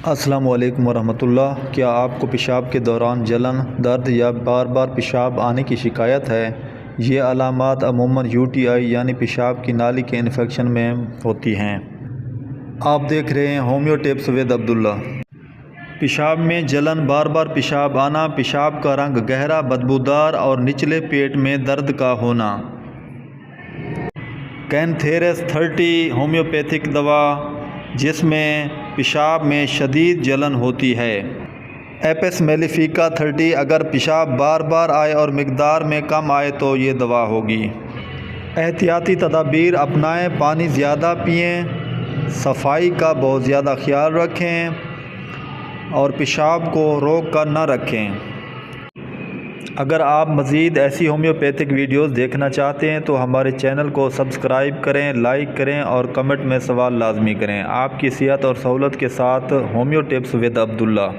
السلام علیکم ورحمۃ اللہ۔ کیا آپ کو پیشاب کے دوران جلن، درد یا بار بار پیشاب آنے کی شکایت ہے؟ یہ علامات عموماً UTI یعنی پیشاب کی نالی کے انفیکشن میں ہوتی ہیں۔ آپ دیکھ رہے ہیں ہومیو ٹپس ود عبداللہ۔ پیشاب میں جلن، بار بار پیشاب آنا، پیشاب کا رنگ گہرا بدبودار اور نچلے پیٹ میں درد کا ہونا۔ کینتھیرس 30 ہومیوپیتھک دوا جس میں پیشاب میں شدید جلن ہوتی ہے۔ ایپس میلیفیکا 30 اگر پیشاب بار بار آئے اور مقدار میں کم آئے تو یہ دوا ہوگی۔ احتیاطی تدابیر اپنائیں: پانی زیادہ پئیں، صفائی کا بہت زیادہ خیال رکھیں اور پیشاب کو روک کر نہ رکھیں۔ اگر آپ مزید ایسی ہومیوپیتھک ویڈیوز دیکھنا چاہتے ہیں تو ہمارے چینل کو سبسکرائب کریں، لائک کریں اور کمنٹ میں سوال لازمی کریں۔ آپ کی صحت اور سہولت کے ساتھ ہومیو ٹپس ود عبداللہ۔